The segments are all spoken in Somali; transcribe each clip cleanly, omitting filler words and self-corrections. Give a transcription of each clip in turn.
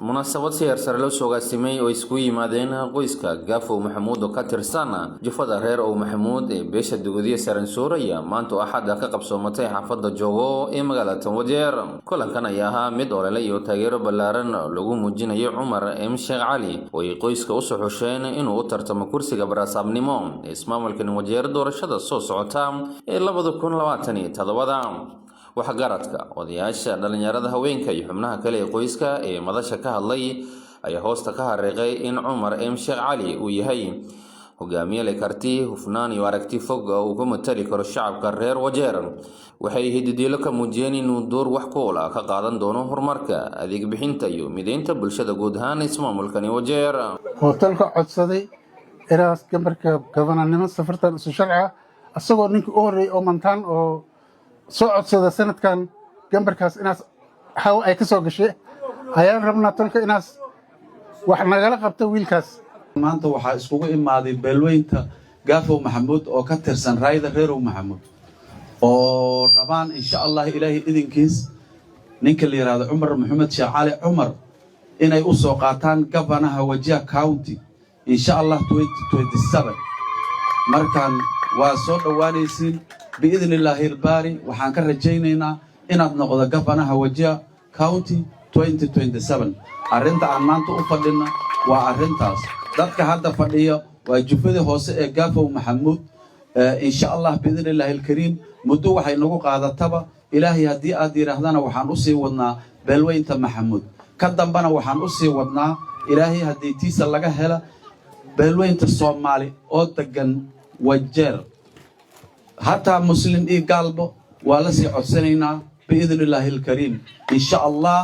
munaasabad si heersare loo soo gaasimay oo isku yimaadeen qoyska Gaafo Maxamuud oo ka tirsan jufada reer oo Maxamuud ee beesha dugodiye Saransooraya maanta axad ka qabsoomatay xaafadda Joogo ee magaalada Wajeer. Kulankan ayaa ahaa mid olole iyo taageero ballaaran lagu muujinayo Cumar M Sheekh Cali oo ay qoyska u soo xusheen inuu u tartamo kursiga baraasabnimo ee ismaamulka Wajeer doorashada soo socota ee 2027. waxgaradka odayaasha dhalinyarada haweenka iyo xubnaha kale ee qoyska ee madasha ka hadlay ayaa hoosta ka xariiqay in Cumar M Sheekh Cali uu yahay hogaamiye leh karti hufnaan iyo aragti fog oo uu ku matali karo shacabka reer Wajeer. waxay hididiilo ka muujiyeen inuu door wax ku ool ah ka qaadan doono horumarka adeeg bixinta iyo mideynta bulshada guud ahaan ismaamulka Wajeer. hotelka codsaday eraas gambarka gabananimo safartan isu sharci asagoo ninkii u horeeyay oo mantaan oo soo codsada sanadkan gambarkaas inaas haw ay ka soo gashay ayaan rabnaa tolka inaas wax nagala qabto wiilkaas. maanta waxaa iskugu imaaday beelweynta Gaafo Maxamuud oo ka tirsan raayada reer Maxamuud oo rabaan insha Allah ilaahay idinkiis ninka la yiraahdo Cumar Maxamed Sheekh Cali Cumar inay u soo qaataan gabanaha Wajeer County insha Allah 2027. markaan waa soo dhawaanaysiin بإذن الله الباري وحان كرجينينا إن أدنقض قفناها وجه كاونتي 2027 أرنتا عمانتو أفضلنا وأرنتاس ذاتك هذا فضية وجفده هوسئ قافو محمود إن شاء الله بإذن الله الكريم مدو وحي نقوق هذا التبا إلهي هدي آدي رهدانا وحان أسي ودنا بلوين محمود كدن بنا وحان أسي ودنا إلهي هدي تيسا لغا هلا بلوين الصومالي أوتقن وجير حتى مسلم قلبه ولا سيعود سنينا بإذن الله الكريم إن شاء الله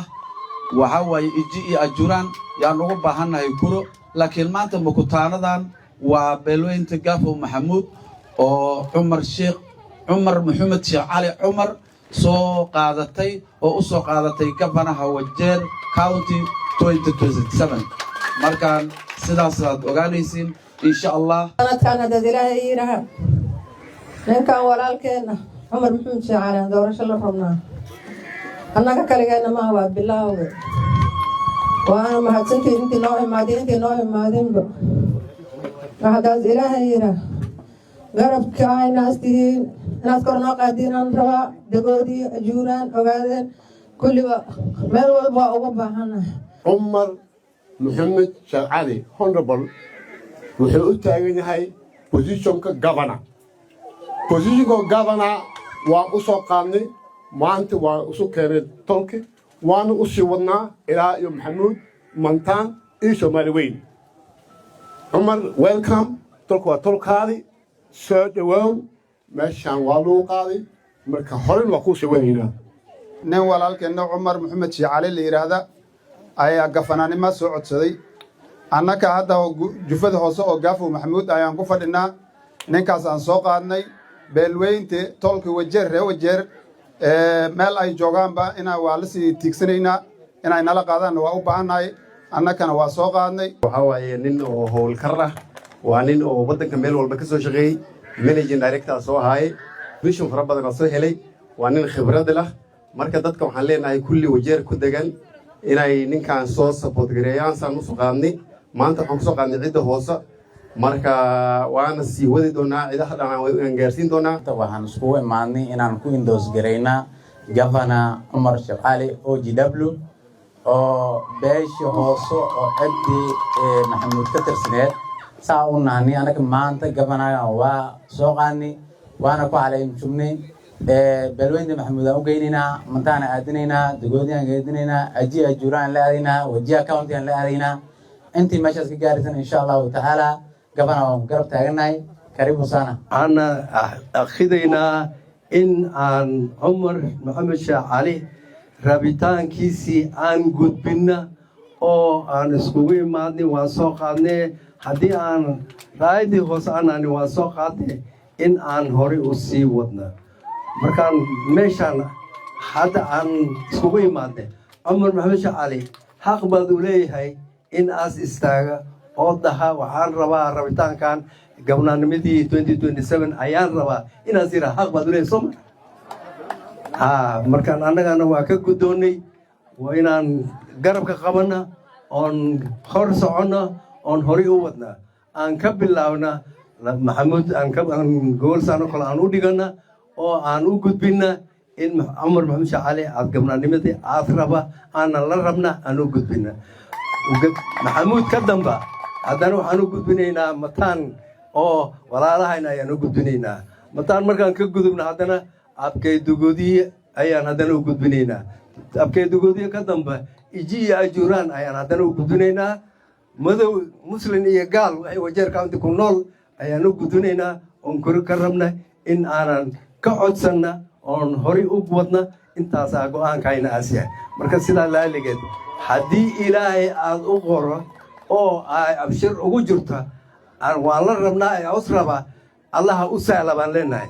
وحاوي إجي أجوران يعني بحنا يكورو لكن ما أنت مكتانا دان وبلوين تقافوا محمود وعمر الشيخ عمر محمد شيخ علي عمر سو قادتي وأسو قادتي كفنها وجير كاونتي 2027 مركان سداسات أغانيسين إن شاء الله أنا كان هذا دلائي رهاب ninkan walaalkeena Cumar Maxamed Sheekh Cali doorasho la rabnaa annaga kaligeena ma waa bilowga waana mahadsantii intii noo imaadeenba waxaad ilaahay yira garabka aynaastiin inaad kor noo qaadinaan rabaa dagoodii ajuuraan ogaadeen kulliba meel walba uga baahanahay. Cumar Maxamed Sheekh Cali honorable wuxuu u taagan yahay positionka governor. positionka governor waa u soo qaadnay maanta waa u soo keenay tolki waana u sii wadnaa ilaa iyo Maxamuud mantaan iyo Soomaali weyn. Cumar welcome tolka waa tolkaadi soo dhawow meeshaan waa lagu qaaday marka horin waa ku sii wadaynaa. nin walaalkeena Cumar Maxamed Sheekh Cali la yiraahdo ayaa gafanaanimo soo codsaday annaka hadda jufada hoose oo Gaafo Maxamuud ayaan ku fadhinaa ninkaas aan soo qaadnay beelweynta tolka Wajeer reer Wajeer meel ay joogaanba inaa waa la sii tiigsanayna inay nala qaadaan waa u baahanahay annakana waa soo qaadnay. waxa waaye nin oo howlkar ah waa nin oo wadanka meel walba ka soo shaqeeyay managing director soo haay vision fara badan soo helay waa nin khibrad leh marka dadka waxaan leenahay kulli Wajeer ku degan inay ninkan soo support gareeyaan saan u soo qaadnay maanta waxaan ku soo qaadnay cidda hoose marka waana sii wadi doonaa ciidaha dhanaan way gaarsiin doonaa. waxaan iskugu imaadnay inaan ku indoos gareynaa Governor Cumar Sheekh Cali OGW oo beesha hoose oo abdi Maxamuud ka tirsaneed saa u naani anaga maanta governor waa soo qaadnay waana ku caleyn jubnay beelweynta Maxamuud aan u geynaynaa mantaana aadinaynaa dagoodii aan geedinaynaa aji ajuuraan la aadaynaa Wajeer County aan la aadaynaa intii meeshaas ka gaaraysan insha Allah ta'ala gabana garab taaganahay karibu sana. أنا أخذنا إن عمر محمد Sheekh Cali رابطان كيسي أن قد بنا أو أن سكوي مادي واسوقاني هدي أن رايدي هوسانا واسوقاتي إن هوري أسي ودنا مركان ميشان هذا أن سكوي مادي عمر محمد Sheekh Cali حق بدولي هاي إن استاغا أوضحها وحان ربا رابطان كان قبنا نمدي 2027 أيان ربا إن أسيرا حق بدولي سوما markaan annagana waa ka gudoonay waa inaan garabka qabana oon hor soconno oon horay u wadnaa aan ka bilaabna maxamuud aan gobolsaano kale aan u dhigana oo aan u gudbina in cumar maxamuud sheekh cali aad gabnaanimadii aad raba aanan la rabna aan u gudbina maxamuud ka damba haddana waxaan u gudbinaynaa mataan oo walaalahayna ayaan u gudbinaynaa mataan markaan ka gudubna haddana abkaydugoodiye ayaan haddana u gudbinaynaa abkaydugoodiye ka damba iji iyo ajuuraan ayaan haddana u gudbinaynaa madow muslin iyo gaal waxay wajeer county ku nool ayaan u gudbinaynaa oon kori ka rabna in aanan ka codsanna oon horay u wadna intaasaa go'aankayna aas yahay marka sidaa laaligeed haddii ilaahay aad u qoro oo ay abshir ugu jirta waan la rabnaa ee aws raba allaha u sahla baan leenahay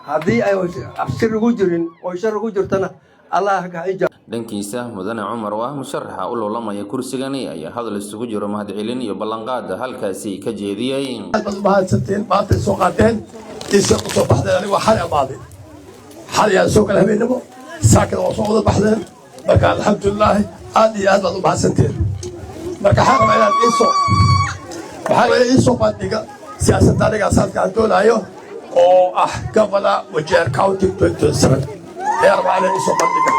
haddii ay abshir ugu jirin oo shar ugu jirtana allaha ka ija dhankiisa mudane cumar oo ah musharaxa u loolamaya kursigani ayaa hadal isugu jiro mahadcelin iyo ballanqaad halkaasi ka jeediyay mahadsantiin maanta soo qaateen isoo ku soo baxdeen anigu xal amaaday xal yaa soo kala habeenimo saakada waa soo wada baxdeen marka alxamdulilah aad iyo aad baad u mahadsantiin marka waxaan rabaa inaan iisoo bandhiga siyaasadda aniga asaaskaan doonaayo oo ah gabana wajeer county 2027 ayaa rabaa inaan iisoo bandhiga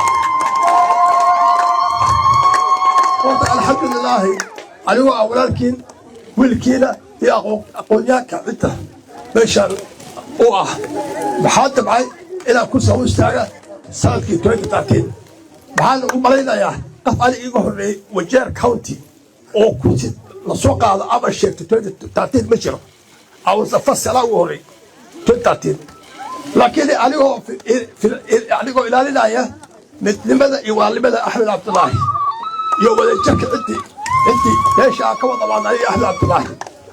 horta alxamdulilaahi anigoo ah walaalkiin wiilkiina iyo aqoonyahanka cidda meeshaan u ah maxaa dabcay inaan kursiga u istaaga sanadkii 2013 maxaan u malaynayaa qof ani iiga horreeyey wajeer county oo kursi la soo qaado ama sheegto 2013 ma jiro awalsa fasalaa ugu horreey 2013 laakiin anigoo ilaalinaya midnimada iyo waalnimada axmed cabdulaahi iyo wadajirka ciddii meesha ka wada waanayay axmed cabdulaahi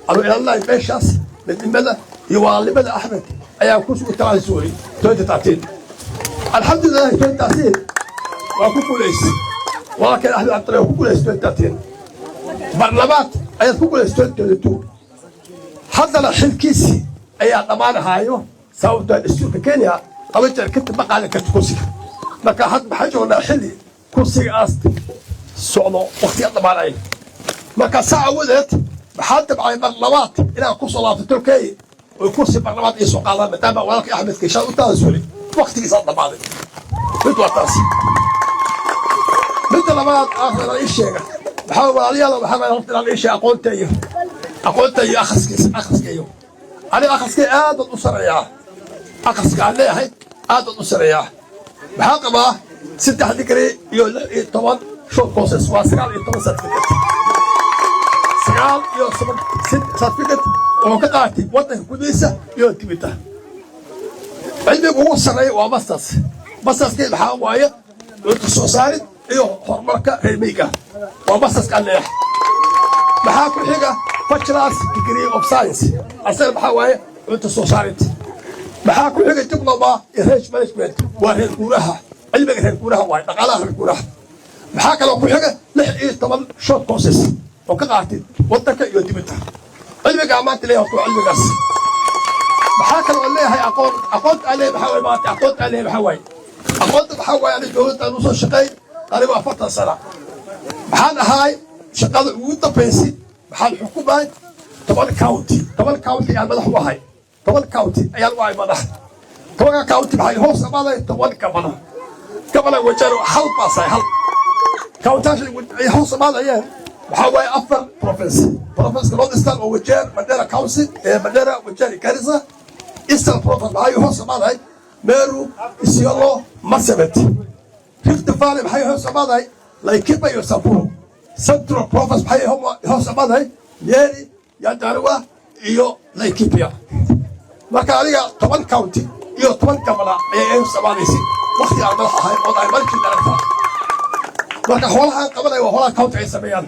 anuu ilaalinaya meeshaas midnimada iyo waalnimada axmed ayaa kursi u talaala suuray 2013 alxamdulilah 2013 waa ku guulaysay walaalkeen axmed cabdulaahi waa ku guulaysay 2013 barlamaad ayaad ku guulaysay 2022 haddana xilkiisii ayaa dhammaanahaayo sababtoo dastuurka kenya laba jeer kadib ma qaadan karta kursiga marka had maxaa joognaa xilli kursigaas socdo waqtiga dhammaanaya marka saa awadeed maxaa dabcay barlamaad inaan ku soo laabto tolkey oo kursi barlamaad ii soo qaadaan maadaama walaalkii axmed kiishaan u taada suulay waqtigiisaa dhammaaday mid waa taas midda labaad aakhirana ii sheega maxaa walaalayaal waxaa rabaa horta inaan ii sheega aqoonta iyo akhriskaiyo aniga akhriskay aad baan u sareeyaa akhriska aan leeyahay aad baan u sareeyaa maxaa qabaa 3 digrii iyo 16 short courses waa 19 certificate 9 certificate oo ka qaatay waddanka gudihiisa iyo dibadda cilmiga ugu sarreeya waa masterskii maxaa waaye cunto soo saarid iyo horumarka reer miyiga waa masterska aan leeyahay maxaa ku xiga bachelor's degree of science asal maxaa waaye cunto soo saarid maxaa ku xiga diploma in range management waa reer guuraha cilmiga reer guuraha waaye dhaqaalaha reer guuraha maxaa kaloo ku xiga 16 short courses oo ka qaatay waddanka iyo dibadda cilmiga maanta leeyahay cilmigaas maxaa kaloo leeyahay aqoonta aan leeyahay maxaa waaye maanta aqoonta aan leeyahay maxaa waaye aqoonta maxaa waaye aniga dowladda aan usoo shaqeey aniga 40 sano maxaan ahaay shaqada ugu dambaysay maxaan xukumahay 10 county ayaan madax u ahay 10 county ayaan u ahay madax 10 county maxay hoos amaaday 10 gabana wajeer hal baasay hal county ay hoos amaadayeen waxaa waaye 4 province North Eastern oo wajeer Mandera County Mandera wajeer Garissa Eastern province maxay hoos amaaday Meru Isiolo Marsabit Rift Valley maxay hoos amaaday Laikipia iyo Samburu Central province maxay hoos amaaday Nyeri Nyandarua iyo Laikipia marka adiga 10 county iyo 10 gabana ayay hoos amaadaysay waqti aan madax ahay oo ay markii darata marka xoolaha qabanay waa xoolaha county ay sameeyaan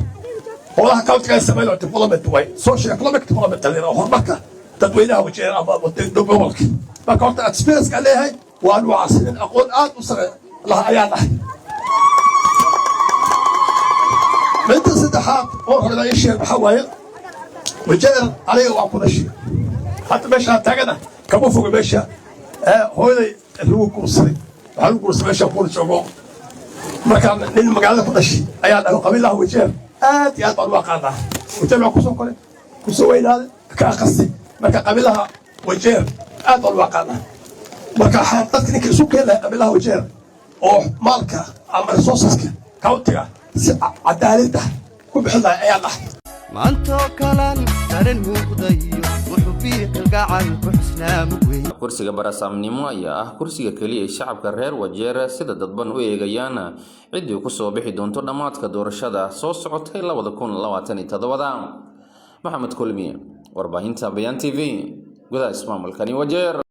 xoolaha county ay sameeyaan development way social economic development oo horumarka dadweynaha wajeer ama gobolka marka horta experience ka leeyahay waa noocaas in aqoon aad u sare la ayaan ahay midda saddexaad oo hore ay sheeg waxa waaye wajeer aniga waa ku dhashay hadda meesha taagana kama fogo meesha hooyaday lagu kursaday waxaa lagu kursaday meesha ku joogo marka nin magaalada ku dhashay ayaa dhahay qabiilaha wajeer aad iyo aad baan u aqaanaa mujtamaca kusoo koray kusoo weynaaday ka aqasti marka qabilaha wajeer aad baan u aqaanaa marka dadka ninka isu keenaya qabilaha wajeer oo maalka ama resourceska countiga si cadaalad ah ku bixinaya ayaa dhahay maanto kalan darin muuqdayo wuxuu biiqil gacan ku xisnaamu weyn kursiga barasaamnimo ayaa ah kursiga kaliya ee shacabka reer wajeer sida dadban u eegayaan ciddii ku soo bixi doonto dhammaadka doorashada soo socotay 2027 maxamed kulmiye warbaahinta Bayaan TV gudaha ismaamulkani wajeer.